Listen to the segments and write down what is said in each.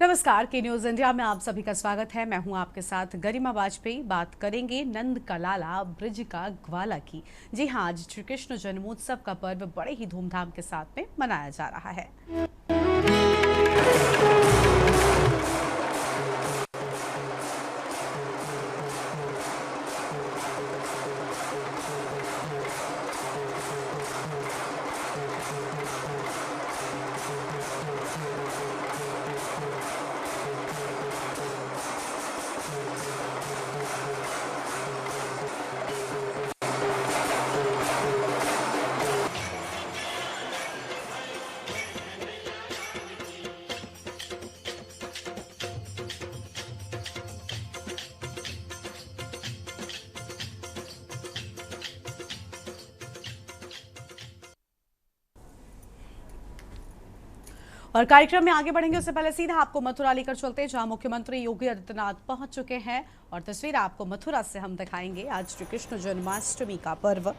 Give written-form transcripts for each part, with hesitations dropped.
नमस्कार के news India में आप सभी का स्वागत है। मैं हूं आपके साथ गरिमा वाजपेयी। बात करेंगे नंद कलाला ब्रिज का ग्वाला की। जी हां, आज श्री कृष्ण जन्मोत्सव का पर्व बड़े ही धूमधाम के साथ में मनाया जा रहा है। और कार्यक्रम में आगे बढ़ेंगे उससे पहले सीधा आपको मथुरा लेकर चलते हैं, जहां मुख्यमंत्री योगी आदित्यनाथ पहुंच चुके हैं और तस्वीर आपको मथुरा से हम दिखाएंगे। आज श्री कृष्ण जन्माष्टमी का पर्व।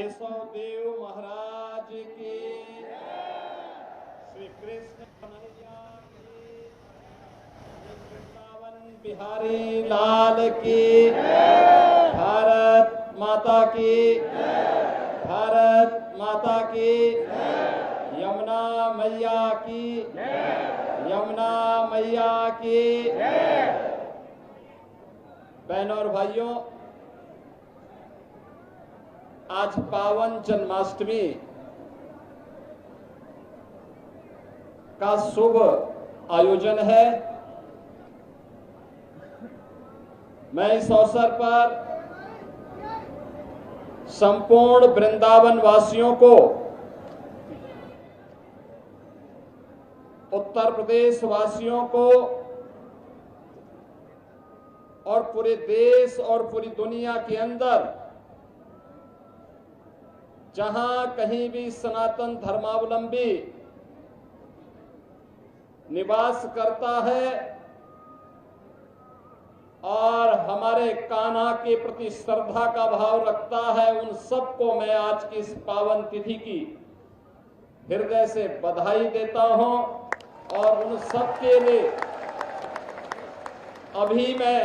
केशव देव महाराज की, श्री कृष्ण कन्हैया की, वृंदावन बिहारी लाल की, भारत माता की, भारत माता की, यमुना मैया की, यमुना मैया की। बहनों और भाइयों, आज पावन जन्माष्टमी का शुभ आयोजन है। मैं इस अवसर पर संपूर्ण वृंदावन वासियों को, उत्तर प्रदेश वासियों को और पूरे देश और पूरी दुनिया के अंदर जहां कहीं भी सनातन धर्मावलंबी निवास करता है और हमारे कान्हा के प्रति श्रद्धा का भाव रखता है, उन सबको मैं आज की इस पावन तिथि की हृदय से बधाई देता हूं। और उन सबके लिए अभी मैं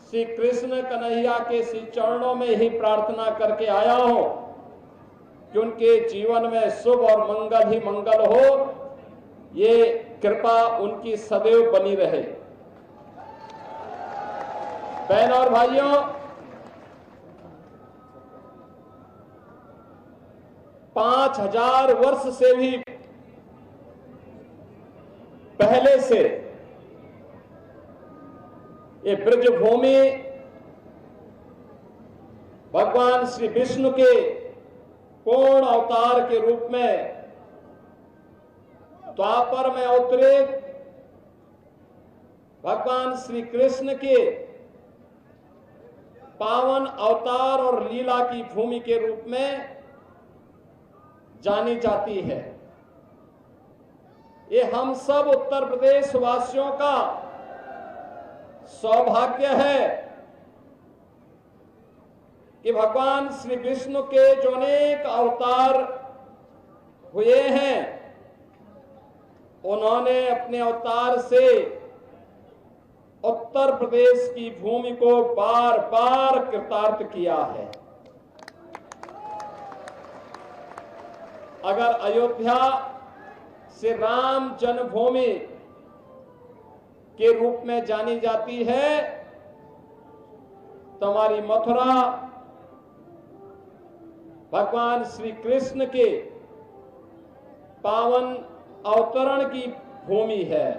श्री कृष्ण कन्हैया के श्री चरणों में ही प्रार्थना करके आया हूं कि उनके जीवन में शुभ और मंगल ही मंगल हो, ये कृपा उनकी सदैव बनी रहे। बहनों और भाइयों, पांच 5000 वर्ष से भी पहले से ये ब्रजभूमि भगवान श्री विष्णु के पूर्ण अवतार के रूप में द्वापर में अवतरित भगवान श्री कृष्ण के पावन अवतार और लीला की भूमि के रूप में जानी जाती है। ये हम सब उत्तर प्रदेश वासियों का सौभाग्य है कि भगवान श्री विष्णु के जो अनेक अवतार हुए हैं, उन्होंने अपने अवतार से उत्तर प्रदेश की भूमि को बार बार कृतार्थ किया है। अगर अयोध्या से राम जन्मभूमि के रूप में जानी जाती है, तो हमारी मथुरा भगवान श्री कृष्ण के पावन अवतरण की भूमि है।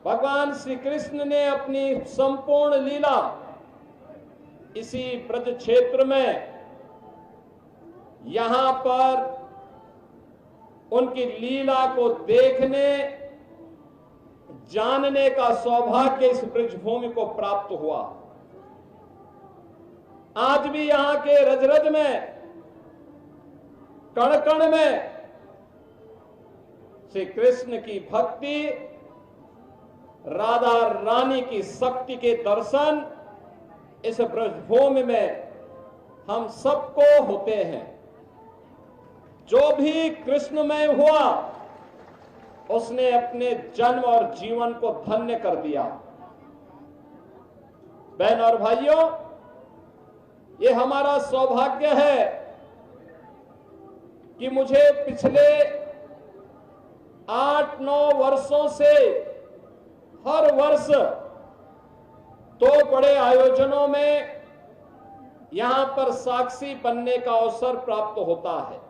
भगवान श्री कृष्ण ने अपनी संपूर्ण लीला इसी ब्रज क्षेत्र में, यहां पर उनकी लीला को देखने जानने का सौभाग्य इस ब्रजभूमि को प्राप्त हुआ। आज भी यहां के रज रज में, कण कण में श्री कृष्ण की भक्ति, राधा रानी की शक्ति के दर्शन इस ब्रजभूमि में हम सबको होते हैं। जो भी कृष्णमय हुआ, उसने अपने जन्म और जीवन को धन्य कर दिया। बहन और भाइयों, ये हमारा सौभाग्य है कि मुझे पिछले 8-9 वर्षों से हर वर्ष 2 बड़े आयोजनों में यहां पर साक्षी बनने का अवसर प्राप्त होता है।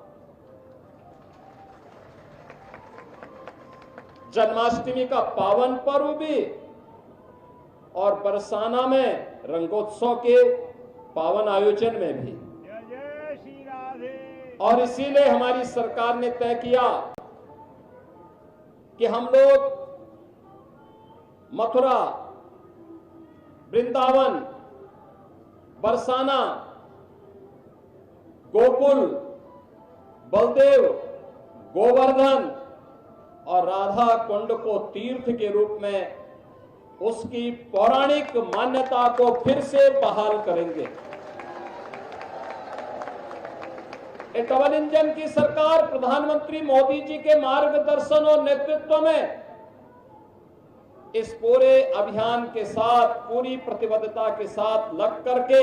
जन्माष्टमी का पावन पर्व भी और बरसाना में रंगोत्सव के पावन आयोजन में भी। और इसीलिए हमारी सरकार ने तय किया कि हम लोग मथुरा, वृंदावन, बरसाना, गोकुल, बलदेव, गोवर्धन और राधा कुंड को तीर्थ के रूप में उसकी पौराणिक मान्यता को फिर से बहाल करेंगे। एक डबल इंजन की सरकार प्रधानमंत्री मोदी जी के मार्गदर्शन और नेतृत्व में इस पूरे अभियान के साथ पूरी प्रतिबद्धता के साथ लग करके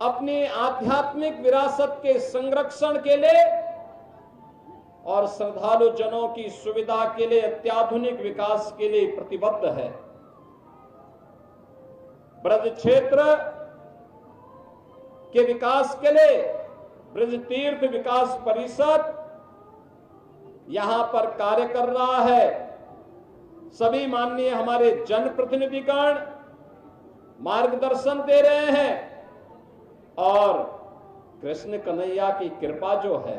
अपनी आध्यात्मिक विरासत के संरक्षण के लिए और श्रद्धालु जनों की सुविधा के लिए अत्याधुनिक विकास के लिए प्रतिबद्ध है। ब्रज क्षेत्र के विकास के लिए ब्रज तीर्थ विकास परिषद यहां पर कार्य कर रहा है। सभी माननीय हमारे जनप्रतिनिधिगण मार्गदर्शन दे रहे हैं और कृष्ण कन्हैया की कृपा जो है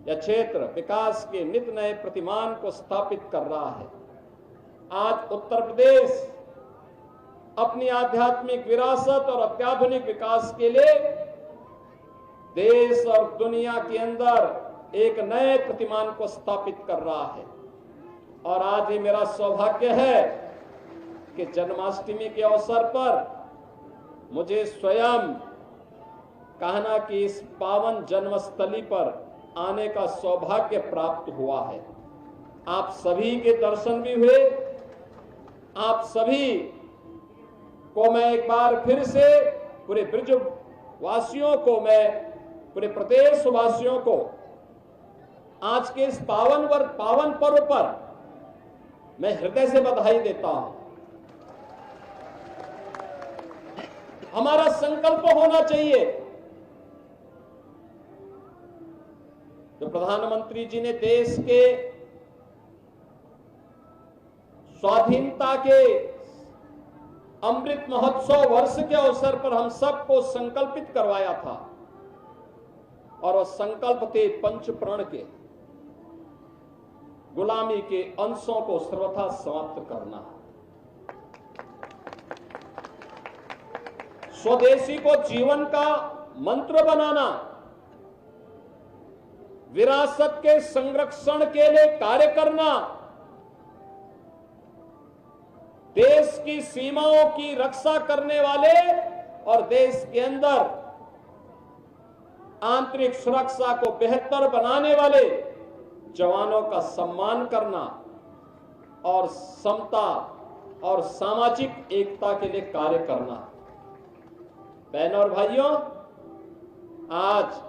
यह क्षेत्र विकास के नित नए प्रतिमान को स्थापित कर रहा है। आज उत्तर प्रदेश अपनी आध्यात्मिक विरासत और अत्याधुनिक विकास के लिए देश और दुनिया के अंदर एक नए प्रतिमान को स्थापित कर रहा है। और आज ये मेरा सौभाग्य है कि जन्माष्टमी के अवसर पर मुझे स्वयं कान्हा की इस पावन जन्मस्थली पर आने का सौभाग्य प्राप्त हुआ है। आप सभी के दर्शन भी हुए। आप सभी को मैं एक बार फिर से पूरे ब्रज वासियों को, मैं पूरे प्रदेश वासियों को आज के इस पावन पर्व पर मैं हृदय से बधाई देता हूं। हमारा संकल्प होना चाहिए, जो प्रधानमंत्री जी ने देश के स्वाधीनता के अमृत महोत्सव वर्ष के अवसर पर हम सबको संकल्पित करवाया था, और वह संकल्प थे पंचप्रण के, गुलामी के अंशों को सर्वथा समाप्त करना, स्वदेशी को जीवन का मंत्र बनाना, विरासत के संरक्षण के लिए कार्य करना, देश की सीमाओं की रक्षा करने वाले और देश के अंदर आंतरिक सुरक्षा को बेहतर बनाने वाले जवानों का सम्मान करना और समता और सामाजिक एकता के लिए कार्य करना। बहनों और भाइयों, आज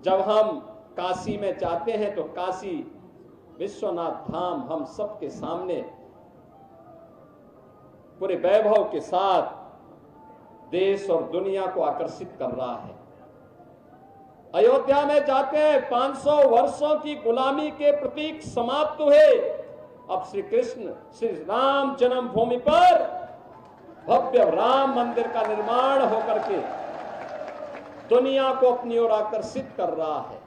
जब हम काशी में जाते हैं तो काशी विश्वनाथ धाम हम सबके सामने पूरे वैभव के साथ देश और दुनिया को आकर्षित कर रहा है। अयोध्या में जाते हैं, 500 वर्षों की गुलामी के प्रतीक समाप्त हुए। अब श्री कृष्ण श्री राम जन्मभूमि पर भव्य राम मंदिर का निर्माण होकर के दुनिया को अपनी ओर आकर्षित कर रहा है।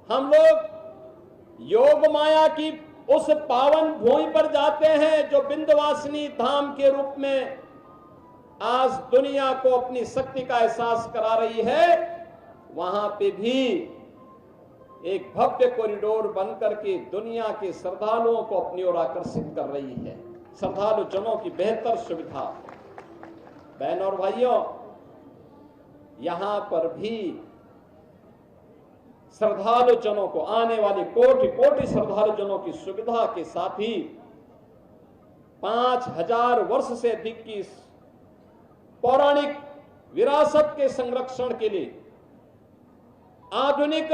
हम लोग योग माया की उस पावन भूमि पर जाते हैं जो विंध्यवासिनी धाम के रूप में आज दुनिया को अपनी शक्ति का एहसास करा रही है। वहां पे भी एक भव्य कॉरिडोर बनकर के दुनिया के श्रद्धालुओं को अपनी ओर आकर्षित कर रही है। श्रद्धालु जनों की बेहतर सुविधा। बहनों और भाइयों, यहां पर भी श्रद्धालु जनों को, आने वाली कोटि कोटि श्रद्धालु जनों की सुविधा के साथ ही 5000 वर्ष से अधिक की पौराणिक विरासत के संरक्षण के लिए आधुनिक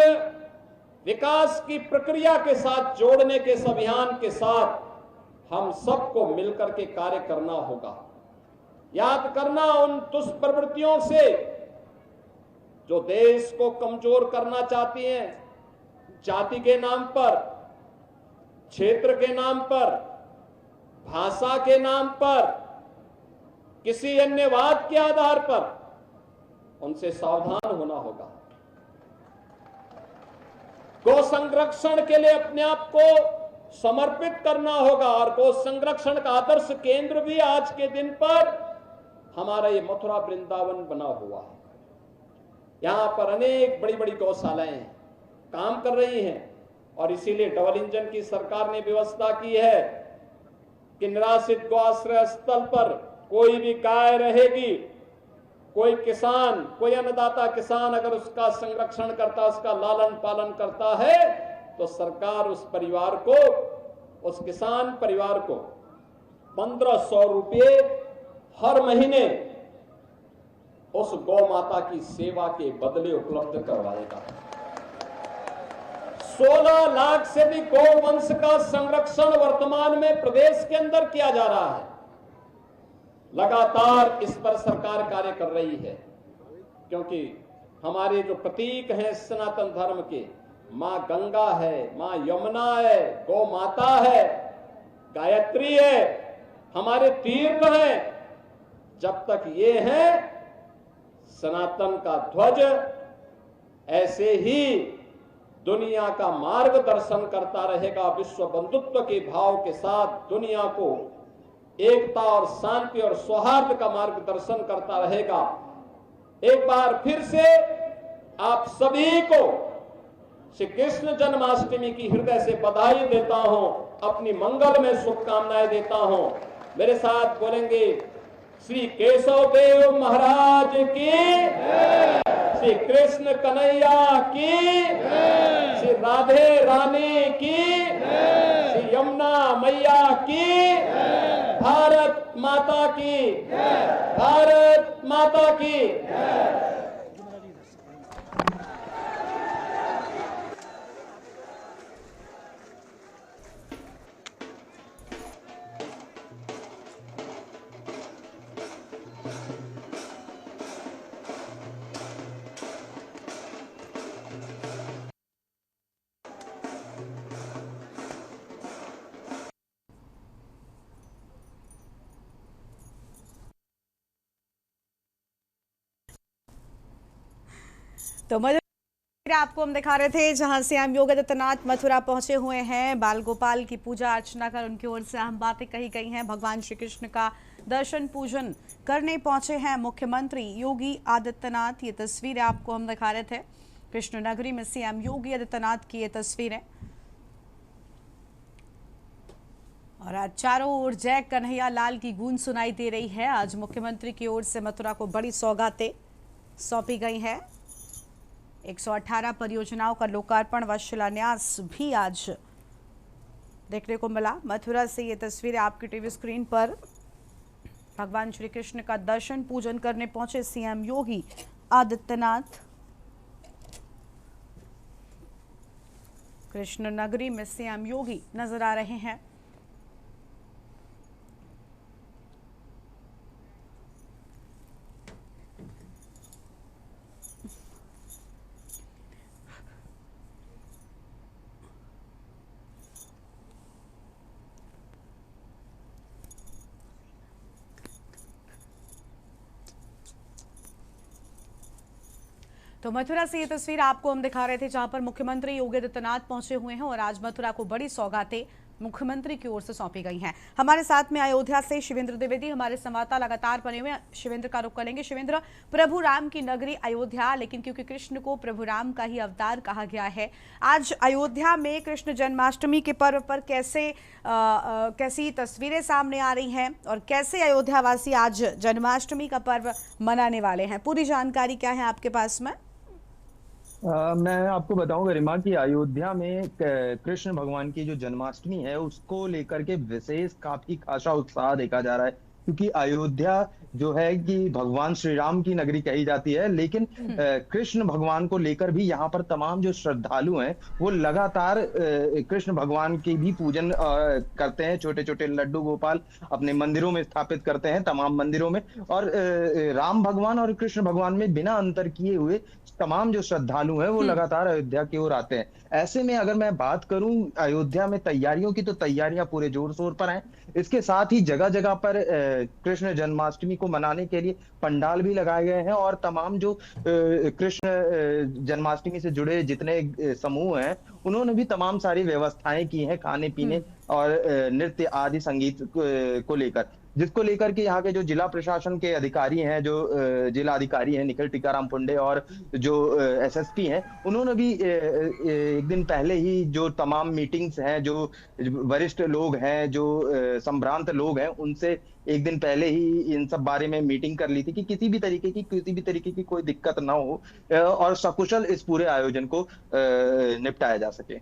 विकास की प्रक्रिया के साथ जोड़ने के इस अभियान के साथ हम सबको मिलकर के कार्य करना होगा। याद करना उन दुष्प्रवृत्तियों से जो देश को कमजोर करना चाहती हैं, जाति के नाम पर, क्षेत्र के नाम पर, भाषा के नाम पर, किसी अन्य वाद के आधार पर, उनसे सावधान होना होगा। गौ संरक्षण के लिए अपने आप को समर्पित करना होगा और गौ संरक्षण का आदर्श केंद्र भी आज के दिन पर हमारा ये मथुरा वृंदावन बना हुआ है। यहां पर अनेक बड़ी बड़ी गौशालाएं काम कर रही हैं और इसीलिए डबल इंजन की सरकार ने व्यवस्था की है कि निराश्रित गौ आश्रय स्थल पर कोई भी गाय रहेगी, कोई किसान, कोई अन्नदाता किसान अगर उसका संरक्षण करता, उसका लालन पालन करता है, तो सरकार उस परिवार को, उस किसान परिवार को 1500 रुपये हर महीने उस गौ माता की सेवा के बदले उपलब्ध करवाएगा। 16 लाख से भी गौवंश का संरक्षण वर्तमान में प्रदेश के अंदर किया जा रहा है। लगातार इस पर सरकार कार्य कर रही है, क्योंकि हमारे जो प्रतीक हैं सनातन धर्म के, मां गंगा है, मां यमुना है, गौ माता है, गायत्री है, हमारे तीर्थ हैं। जब तक ये है, सनातन का ध्वज ऐसे ही दुनिया का मार्गदर्शन करता रहेगा, विश्व बंधुत्व के भाव के साथ दुनिया को एकता और शांति और सौहार्द का मार्गदर्शन करता रहेगा। एक बार फिर से आप सभी को श्री कृष्ण जन्माष्टमी की हृदय से बधाई देता हूं, अपनी मंगल में शुभकामनाएं देता हूं। मेरे साथ बोलेंगे, श्री केशव देव महाराज की, श्री कृष्ण कन्हैया की, श्री राधे रानी की, श्री यमुना मैया की, भारत माता की, भारत माता की। तो मधुरा आपको हम दिखा रहे थे जहां से हम योगी आदित्यनाथ मथुरा पहुंचे हुए हैं। बाल गोपाल की पूजा अर्चना कर उनकी ओर से अहम बातें कही गई हैं। भगवान श्री कृष्ण का दर्शन पूजन करने पहुंचे हैं मुख्यमंत्री योगी आदित्यनाथ। ये तस्वीरें आपको हम दिखा रहे थे, कृष्ण नगरी में सीएम योगी आदित्यनाथ की ये तस्वीरें। और आज चारों ओर जय कन्हैया लाल की गूंज सुनाई दे रही है। आज मुख्यमंत्री की ओर से मथुरा को बड़ी सौगातें सौंपी गई हैं। 118 परियोजनाओं का लोकार्पण व शिलान्यास भी आज देखने को मिला। मथुरा से ये तस्वीरें आपकी टीवी स्क्रीन पर। भगवान श्री कृष्ण का दर्शन पूजन करने पहुंचे सीएम योगी आदित्यनाथ। कृष्ण नगरी में सीएम योगी नजर आ रहे हैं। तो मथुरा से ये तस्वीर आपको हम दिखा रहे थे जहां पर मुख्यमंत्री योगी आदित्यनाथ पहुंचे हुए हैं और आज मथुरा को बड़ी सौगातें मुख्यमंत्री की ओर से सौंपी गई हैं। हमारे साथ में अयोध्या से शिवेंद्र द्विवेदी हमारे संवाददाता लगातार बने हुए हैं। शिवेंद्र का रुख करेंगे। शिवेंद्र, प्रभु राम की नगरी अयोध्या, लेकिन क्योंकि कृष्ण को प्रभु राम का ही अवतार कहा गया है, आज अयोध्या में कृष्ण जन्माष्टमी के पर्व पर कैसी तस्वीरें सामने आ रही हैं और कैसे अयोध्यावासी आज जन्माष्टमी का पर्व मनाने वाले हैं? पूरी जानकारी क्या है आपके पास में? मैं आपको बताऊं गरिमा कि अयोध्या में कृष्ण भगवान की जो जन्माष्टमी है उसको लेकर के विशेष काफी खासा उत्साह देखा जा रहा है, क्योंकि अयोध्या जो है कि भगवान श्री राम की नगरी कही जाती है, लेकिन कृष्ण भगवान को लेकर भी यहाँ पर तमाम जो श्रद्धालु हैं वो लगातार कृष्ण भगवान की भी पूजन करते हैं। छोटे छोटे लड्डू गोपाल अपने मंदिरों में स्थापित करते हैं, तमाम मंदिरों में। और राम भगवान और कृष्ण भगवान में बिना अंतर किए हुए तमाम जो श्रद्धालु हैं वो लगातार अयोध्या की ओर आते हैं। ऐसे में अगर मैं बात करूं अयोध्या में तैयारियों की, तो तैयारियां पूरे जोर शोर पर हैं। इसके साथ ही जगह जगह पर कृष्ण जन्माष्टमी को मनाने के लिए पंडाल भी लगाए गए हैं और तमाम जो कृष्ण जन्माष्टमी से जुड़े जितने समूह हैं उन्होंने भी तमाम सारी व्यवस्थाएं की हैं खाने पीने और नृत्य आदि संगीत को लेकर। जिसको लेकर के यहाँ के जो जिला प्रशासन के अधिकारी हैं, जो जिला अधिकारी हैं निखिल टीकाराम पुंडे, और जो एसएसपी हैं, उन्होंने भी एक दिन पहले ही जो तमाम मीटिंग्स हैं, जो वरिष्ठ लोग हैं, जो संभ्रांत लोग हैं, उनसे एक दिन पहले ही इन सब बारे में मीटिंग कर ली थी कि किसी भी तरीके की कोई दिक्कत ना हो और सकुशल इस पूरे आयोजन को निपटाया जा सके।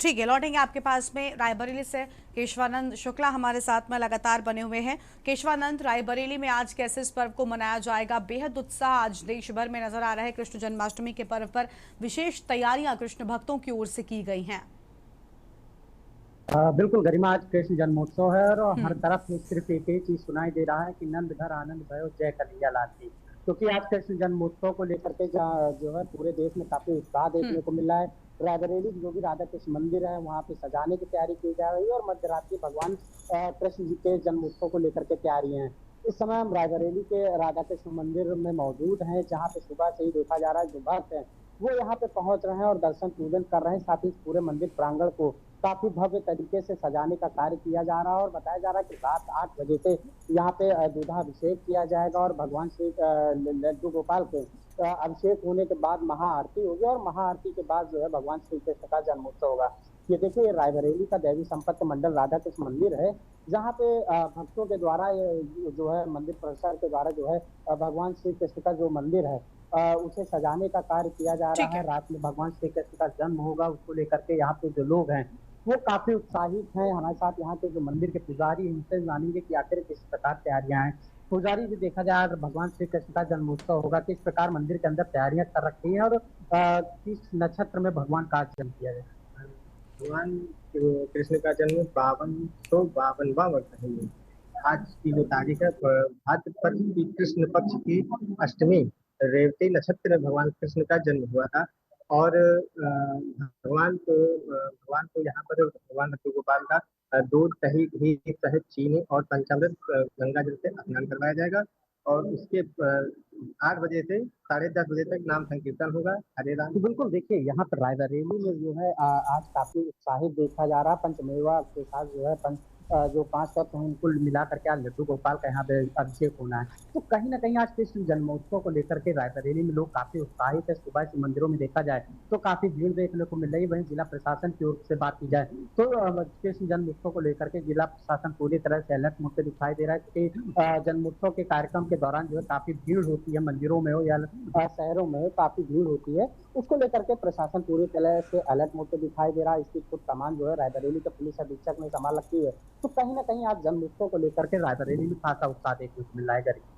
ठीक है, लौटेंगे आपके पास में। रायबरेली से केशवानंद शुक्ला हमारे साथ में लगातार बने हुए हैं। केशवानंद, रायबरेली में आज कैसे इस पर्व को मनाया जाएगा? बेहद उत्साह आज देश भर में नजर आ रहा है। कृष्ण जन्माष्टमी के पर्व पर विशेष तैयारियां कृष्ण भक्तों की ओर से की गई हैं। बिल्कुल गरिमा, आज कृष्ण जन्मोत्सव है और हर तरफ सिर्फ एक ही चीज सुनाई दे रहा है कि नंद घर आनंद भयो जय कन्हैया लाल की। क्योंकि आज कृष्ण जन्मोत्सव को लेकर के जो है पूरे देश में काफी उत्साह देखने को मिल रहा है। रायबरेली जो भी राधा कृष्ण मंदिर है वहाँ पे सजाने की तैयारी की जा रही है और मध्य रात्रि भगवान कृष्ण जी के जन्मोत्सव को लेकर के तैयारी है। इस समय हम रायबरेली के राधा कृष्ण मंदिर में मौजूद हैं, जहाँ पे सुबह से ही देखा जा रहा है जो भक्त है वो यहाँ पे पहुंच रहे हैं और दर्शन पूजन कर रहे हैं। साथ ही पूरे मंदिर प्रांगण को काफी भव्य तरीके से सजाने का कार्य किया जा रहा है और बताया जा रहा है कि रात 8 बजे से यहाँ पे दूधाभिषेक किया जाएगा और भगवान श्री लड्डू गोपाल के अभिषेक होने के बाद महाआरती होगी और महाआरती के बाद जो है भगवान श्री कृष्ण का जन्मोत्सव होगा। ये देखिए रायबरेली का देवी संपत्ति मंडल राधा कृष्ण मंदिर है, जहाँ पे भक्तों के द्वारा जो है मंदिर परिसर के द्वारा जो है भगवान श्री कृष्ण का जो मंदिर है उसे सजाने का कार्य किया जा रहा है। रात में भगवान श्री कृष्ण का जन्म होगा, उसको लेकर के यहाँ पे जो लोग हैं वो काफी उत्साहित हैं। हमारे साथ यहाँ के जो मंदिर के पुजारी हैं उनसे जानेंगे कि आखिर किस प्रकार तैयारियां हैं। पुजारी भी देखा जाए अगर भगवान श्री कृष्ण का जन्मोत्सव होगा किस प्रकार मंदिर के अंदर तैयारियां कर रखी हैं और किस नक्षत्र में भगवान का जन्म किया जाए। भगवान कृष्ण का जन्म 5252वां वर्ष है। आज की जो तारीख है भाद्रपद की कृष्ण पक्ष की अष्टमी रेवती नक्षत्र में भगवान कृष्ण का जन्म हुआ था और भगवान को यहाँ पर भगवान लड्डू गोपाल का दूध दही घी शहद चीनी और पंचामृत गंगा जल से स्नान करवाया जाएगा और उसके 8 बजे से 10:30 बजे तक नाम संकीर्तन होगा। हरे राम। तो बिल्कुल देखिए यहाँ पर रायबरेली में जो है आज काफी उत्साहित देखा जा रहा है। पंचमेवा के साथ जो है जो 5 तत्व हैं उनको मिला करके आज लड्डू गोपाल का यहाँ पे अभिषेक होना है। तो कहीं ना कहीं आज कृष्ण जन्मोत्सव को लेकर के रायबरेली में लोग काफी उत्साहित है। सुबह से मंदिरों में देखा जाए तो काफी भीड़ देखने को मिल रही है। वहीं जिला प्रशासन की ओर से बात की जाए तो कृष्ण जन्मोत्सव को लेकर के जिला प्रशासन पूरी तरह से अलर्ट मोड पे दिखाई दे रहा है, क्योंकि जन्मोत्सव के कार्यक्रम के दौरान जो है काफी भीड़ होती है, मंदिरों में हो या शहरों में हो काफी भीड़ होती है। उसको लेकर के प्रशासन पूरी तरह से अलर्ट मोड पे दिखाई दे रहा है। इसकी खुद कमान जो है रायबरेली के पुलिस अधीक्षक ने संभाल रखी है। तो कहीं ना कहीं आज जन्मोत्सव को लेकर के रायबरेली में खासा उत्साह देखने को मिल रहा है।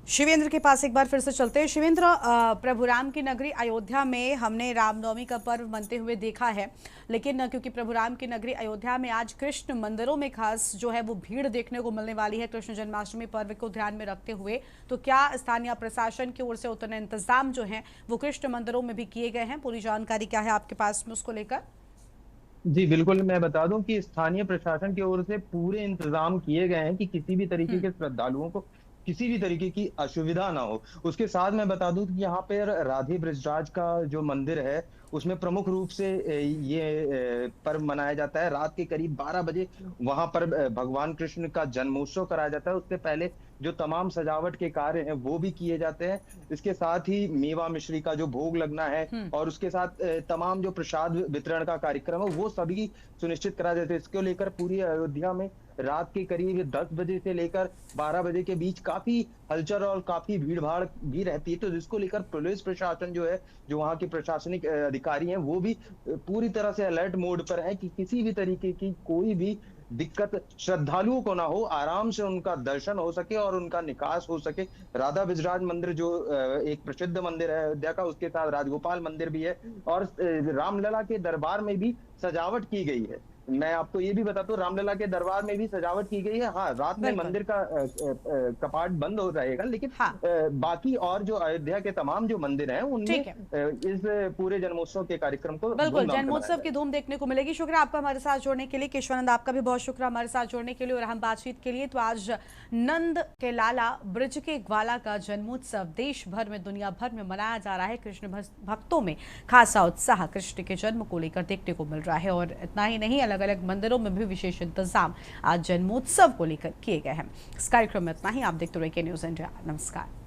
शिवेंद्र के पास एक बार फिर से चलते हैं। शिवेंद्र, प्रभु राम की नगरी अयोध्या में हमने रामनवमी का पर्व मनते हुए देखा है, लेकिन क्योंकि प्रभु राम की नगरी अयोध्या में आज कृष्ण मंदिरों में खास जो है वो भीड़ देखने को मिलने वाली है कृष्ण जन्माष्टमी पर्व को ध्यान में रखते हुए, तो क्या स्थानीय प्रशासन की ओर से उतने इंतजाम जो हैं वो कृष्ण मंदिरों में भी किए गए हैं? पूरी जानकारी क्या है आपके पास में उसको लेकर? जी बिल्कुल, मैं बता दूं कि स्थानीय प्रशासन की ओर से पूरे इंतजाम किए गए हैं कि किसी भी तरीके के श्रद्धालुओं को किसी भी तरीके की असुविधा ना हो। उसके साथ मैं बता दूं कि यहाँ पर राधे ब्रजराज का जो मंदिर है उसमें प्रमुख रूप से ये पर्व मनाया जाता है। रात के करीब 12 बजे वहां पर भगवान कृष्ण का जन्मोत्सव कराया जाता है। उससे पहले जो तमाम सजावट के कार्य हैं वो भी किए जाते हैं। इसके साथ ही मेवा मिश्री का जो भोग लगना है और उसके साथ तमाम जो प्रसाद वितरण का कार्यक्रम है वो सभी सुनिश्चित करा जाते हैं। इसको लेकर पूरी अयोध्या में रात के करीब 10 बजे से लेकर 12 बजे के बीच काफी हलचल और काफी भीड़ भाड़ भी रहती है। तो जिसको लेकर पुलिस प्रशासन जो है, जो वहाँ के प्रशासनिक अधिकारी हैं, वो भी पूरी तरह से अलर्ट मोड पर है कि किसी भी तरीके की कोई भी दिक्कत श्रद्धालुओं को ना हो, आराम से उनका दर्शन हो सके और उनका निकास हो सके। राधा ब्रजराज मंदिर जो एक प्रसिद्ध मंदिर है अयोध्या का, उसके साथ राजगोपाल मंदिर भी है और रामलला के दरबार में भी सजावट की गई है। मैं आपको ये भी बताता हूँ, रामलला के दरबार में भी सजावट की गई है। हाँ, रात में बिल्कुल। मंदिर का कपाट बंद हो रहेगा, लेकिन हाँ। बाकी और जो अयोध्या के तमाम जो मंदिर हैं उनमें ठीक है। इस पूरे जन्मोत्सव के कार्यक्रम को बिल्कुल, धूमधाम से मनाया जन्मोत्सव की जाएगा। धूम देखने को मिलेगी। शुक्रिया आपका हमारे साथ जुड़ने के लिए। केशवानंद, आपका भी बहुत शुक्रिया हमारे साथ जुड़ने के लिए और हम बातचीत के लिए। तो आज नंद के लाला ब्रज के ग्वाला का जन्मोत्सव देश भर में, दुनिया भर में मनाया जा रहा है। कृष्ण भक्तों में खासा उत्साह कृष्ण के जन्म को लेकर देखने को मिल रहा है और इतना ही नहीं, अलग अलग मंदिरों में भी विशेष इंतजाम आज जन्मोत्सव को लेकर किए गए हैं। इस कार्यक्रम में इतना ही। आप देखते रहिए न्यूज़ इंडिया। नमस्कार।